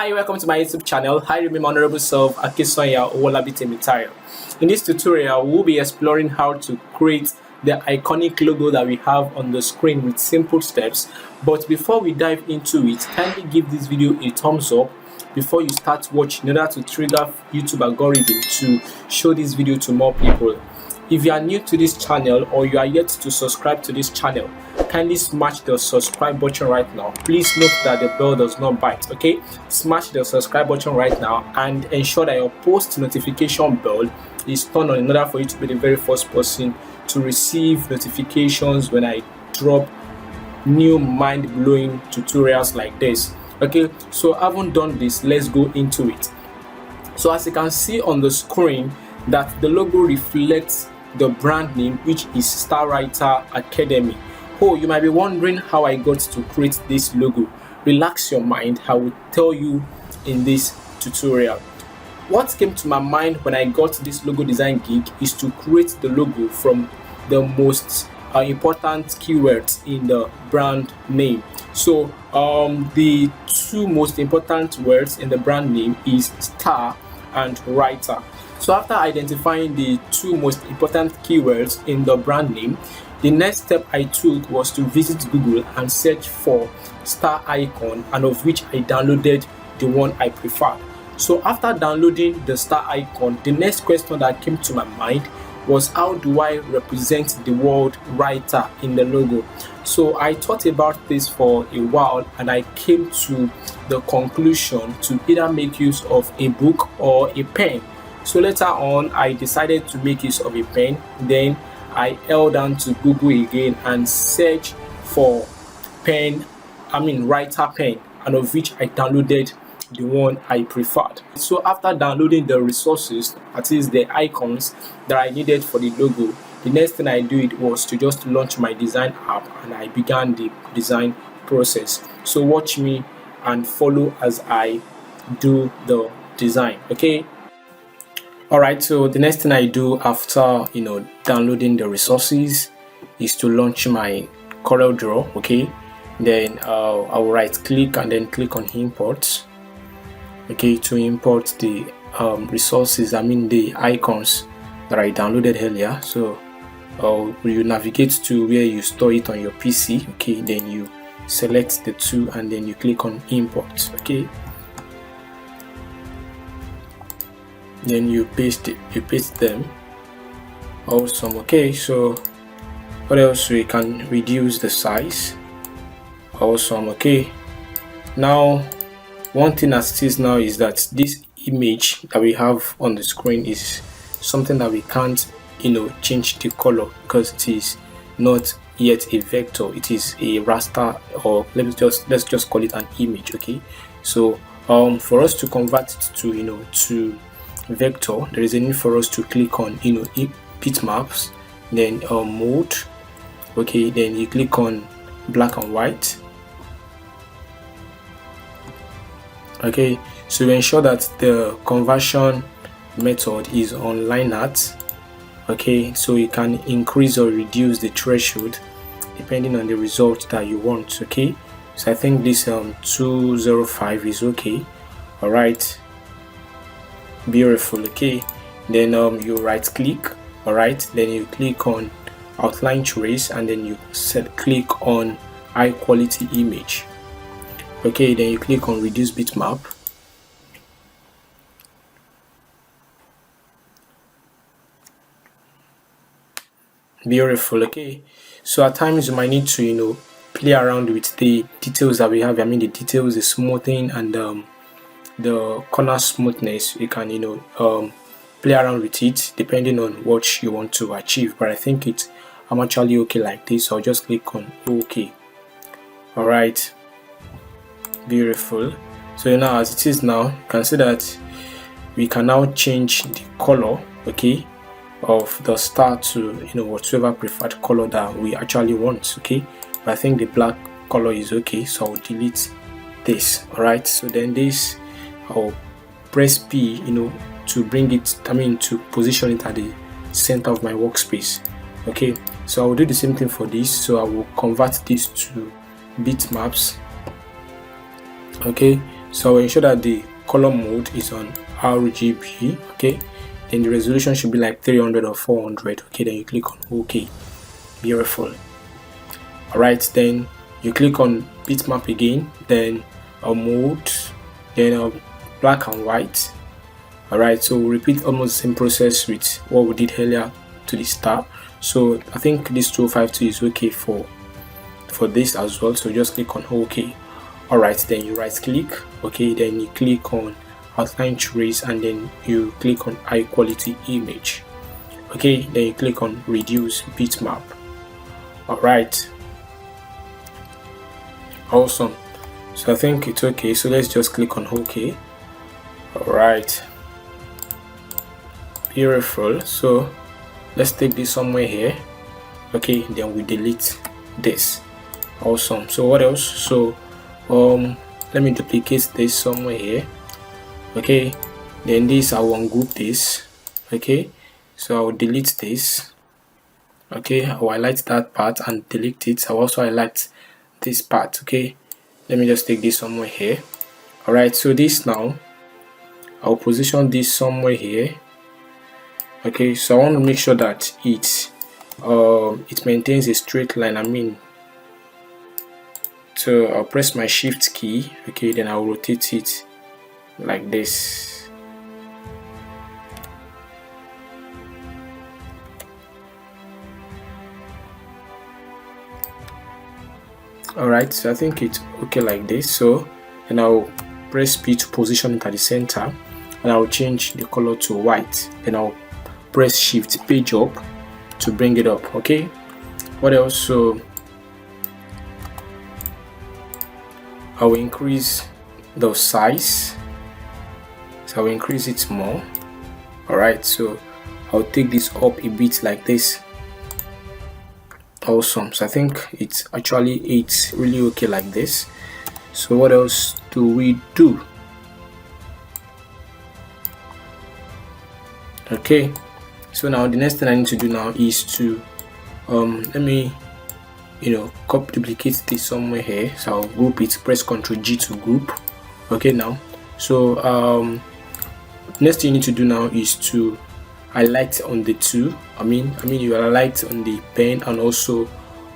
Hi, welcome to my YouTube channel. Hi, remember honorable self Akisonya Owolabitemitari. In this tutorial, we'll be exploring how to create the iconic logo that we have on the screen with simple steps. But before we dive into it, kindly give this video a thumbs up before you start watching in order to trigger YouTube algorithm to show this video to more people. If you are new to this channel or you are yet to subscribe to this channel, kindly smash the subscribe button right now. Please note that the bell does not bite, okay? Smash the subscribe button right now and ensure that your post notification bell is turned on in order for you to be the very first person to receive notifications when I drop new mind-blowing tutorials like this. Okay, so having done this, let's go into it. So as you can see on the screen, that the logo reflects the brand name, which is Star Writer Academy. Oh, you might be wondering how I got to create this logo. Relax your mind, I will tell you in this tutorial. What came to my mind when I got this logo design gig is to create the logo from the most important keywords in the brand name. So the two most important words in the brand name is star and writer. So after identifying the two most important keywords in the brand name, the next step I took was to visit Google and search for star icon, and of which I downloaded the one I preferred. So after downloading the star icon, the next question that came to my mind was, how do I represent the word writer in the logo? So I thought about this for a while and I came to the conclusion to either make use of a book or a pen. So later on, I decided to make use of a pen. Then I held down to Google again and searched for writer pen, and of which I downloaded the one I preferred. So after downloading the resources, that is the icons that I needed for the logo, the next thing I did was to just launch my design app and I began the design process. So watch me and follow as I do the design, okay? Alright, so the next thing I do after downloading the resources is to launch my CorelDraw, okay? Then I will right click and then click on import, okay, to import the resources, the icons that I downloaded earlier. So you navigate to where you store it on your PC, okay, then you select the two and then you click on import, okay. Then you paste them. Awesome. Okay, so what else? We can reduce the size. Awesome. Okay, now one thing that is now is that this image that we have on the screen is something that we can't change the color because it is not yet a vector. It is a raster, or let's just call it an image. Okay, so for us to convert it to vector, there is a need for us to click on bitmaps, then mode, okay, then you click on black and white, okay. So ensure that the conversion method is on line art, okay, so you can increase or reduce the threshold depending on the result that you want, okay. So I think this 205 is okay. All right, beautiful. Okay, then you right click, all right, then you click on outline trace and then you click on high quality image, okay, then you click on reduce bitmap, beautiful. Okay, so at times you might need to play around with the details that we have. The details, the smoothing and the corner smoothness. You can play around with it depending on what you want to achieve, but I think I'm actually okay like this, so I'll just click on OK. All right, beautiful. So now as it is now, you can see that we can now change the color, okay, of the star to whatever preferred color that we actually want, okay. But I think the black color is okay, so I'll delete this. All right, so then this I'll press P to bring it, to position it at the center of my workspace, okay. So I will do the same thing for this. So I will convert this to bitmaps, okay, So ensure that the color mode is on RGB. Okay, then the resolution should be like 300 or 400. Okay, then you click on OK. Beautiful. Alright, then you click on bitmap again, then mode, then black and white. Alright, so we'll repeat almost the same process with what we did earlier to the star. So I think this 2052 is okay for this as well, so just click on OK. Alright, then you right click, okay, then you click on outline trace, and then you click on high quality image. Okay, then you click on reduce bitmap. Alright, awesome. So I think it's okay, so let's just click on OK. Alright, beautiful. So let's take this somewhere here. Okay, then we delete this. Awesome. So what else? So let me duplicate this somewhere here. Okay, then this I will ungroup this. Okay, so I will delete this. Okay, I will highlight that part and delete it. I will also highlight this part. Okay, let me just take this somewhere here. Alright, so this now I'll position this somewhere here. Okay, so I want to make sure that it maintains a straight line. So I'll press my shift key. Okay, then I'll rotate it like this. Alright, so I think it's okay like this. So then I'll press P to position it at the center, and I'll change the color to white. Then I'll press shift page up to bring it up. Okay, what else? So I will increase the size, so I will increase it more. Alright, so I'll take this up a bit like this. Awesome. So I think it's really okay like this. So what else do we do? Okay, so now the next thing I need to do now is to let me duplicate this somewhere here. So I'll group it, press Ctrl G to group. Okay, now so next thing you need to do now is to highlight on the two. You highlight on the pen and also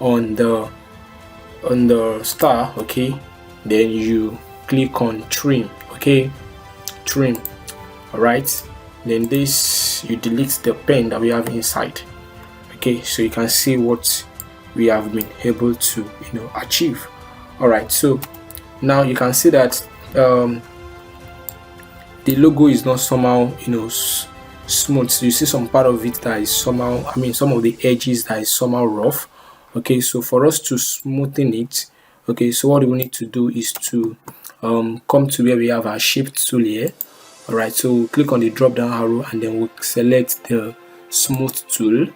on the star. Okay, then you click on trim. Okay, trim. Alright, then this you delete the pen that we have inside. Okay, so you can see what we have been able to achieve. Alright, so now you can see that the logo is not somehow smooth. So you see some part of it that is somehow, some of the edges that is somehow rough. Okay, so for us to smoothen it, okay, so what we need to do is to come to where we have our shape tool here. Alright, so we'll click on the drop down arrow and then we'll select the smooth tool.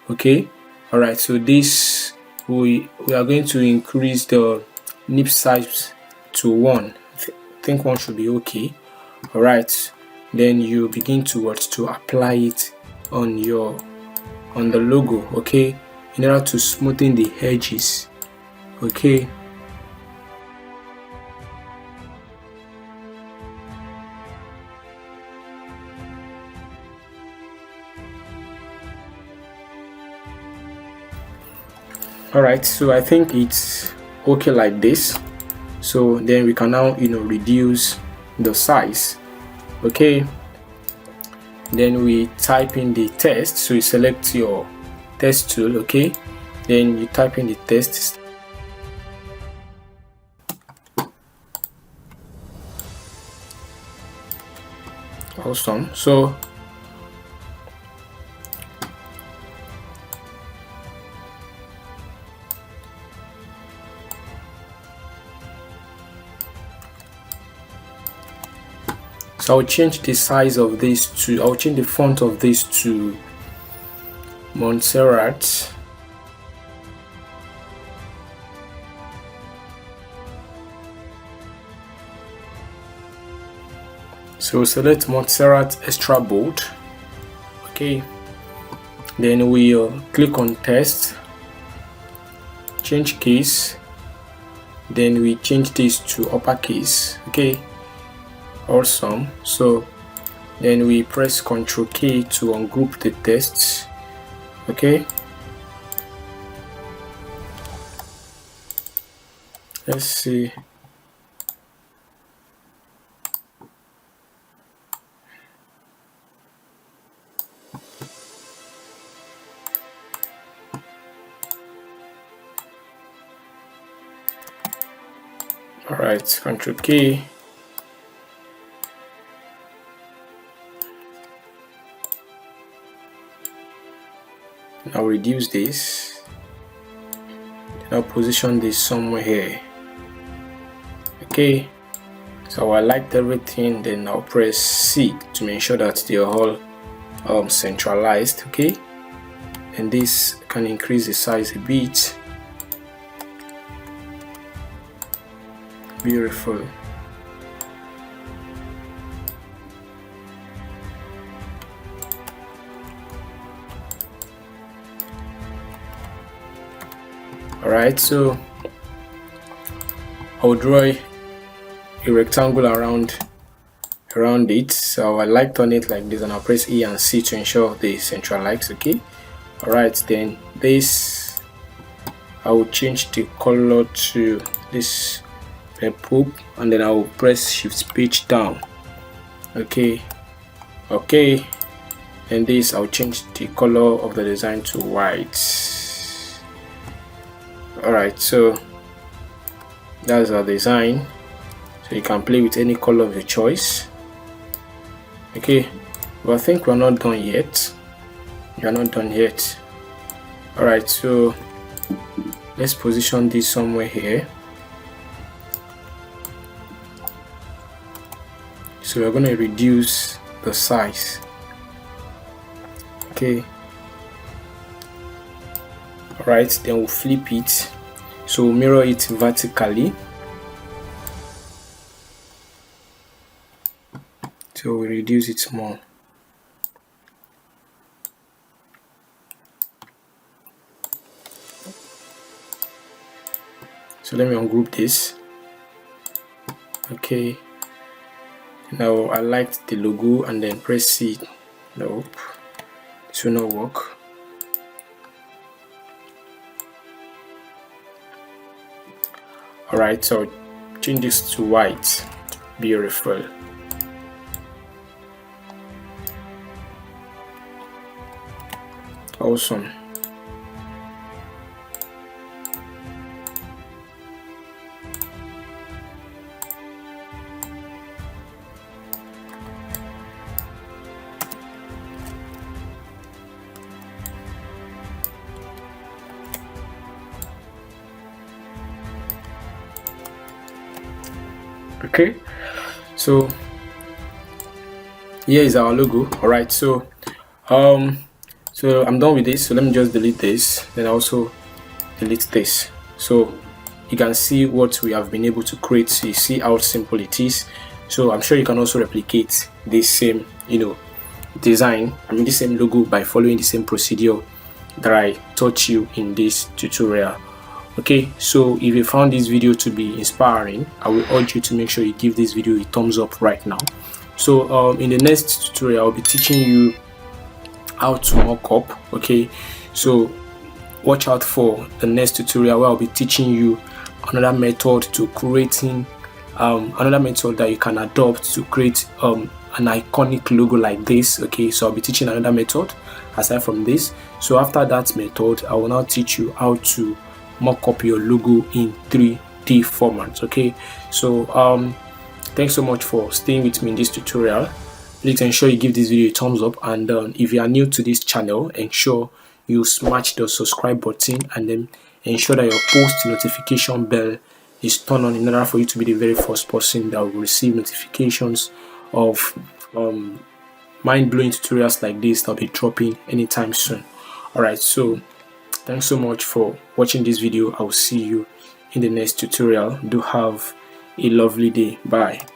Okay, alright, so this we are going to increase the nib size to 1. I think 1 should be okay. Alright, then you begin to apply it on the logo, okay, in order to smoothen the edges. Okay, alright, so I think it's okay like this. So then we can now reduce the size. Okay, then we type in the text. So you select your text tool. Okay, then you type in the text. Awesome. So I'll change the size of this to, I'll change the font of this to Montserrat. So select Montserrat extra bold. Okay, then we click on text, change case, then we change this to uppercase. Okay, Awesome. So then we press Ctrl K to ungroup the tests. Okay, let's see. All right, Ctrl K. Now reduce this. Now position this somewhere here. Okay, so I liked everything. Then I'll press C to make sure that they are all centralized. Okay, and this can increase the size a bit. Beautiful. Alright, so I'll draw a rectangle around it. So I light on it like this, and I'll press E and C to ensure they centralize. Okay. Alright, then this I will change the color to this purple, and then I will press Shift Page down. Okay, and this I'll change the color of the design to white. Alright, so that's our design. So you can play with any color of your choice. Okay, but I think we're not done yet. You're not done yet. Alright, so let's position this somewhere here. So we're going to reduce the size. Okay. Alright, then we'll flip it. So we'll mirror it vertically. So we reduce it more. So let me ungroup this. Okay. Now I liked the logo, and then press C. Nope, this will not work. Alright, so change this to white. Beautiful. Awesome. Okay, so here is our logo. All right, so I'm done with this. So let me just delete this, then also delete this. So you can see what we have been able to create. So you see how simple it is. So I'm sure you can also replicate this same design, the same logo, by following the same procedure that I taught you in this tutorial. Okay, so if you found this video to be inspiring, I will urge you to make sure you give this video a thumbs up right now. So in the next tutorial, I'll be teaching you how to mock up. Okay, so watch out for the next tutorial where I'll be teaching you another method to creating another method that you can adopt to create an iconic logo like this. Okay, so I'll be teaching another method aside from this. So after that method, I will now teach you how to mock up your logo in 3D format. Okay, so thanks so much for staying with me in this tutorial. Please ensure you give this video a thumbs up, and if you are new to this channel, ensure you smash the subscribe button, and then ensure that your post notification bell is turned on in order for you to be the very first person that will receive notifications of mind-blowing tutorials like this that will be dropping anytime soon. Alright, so thanks so much for watching this video. I will see you in the next tutorial. Do have a lovely day. Bye.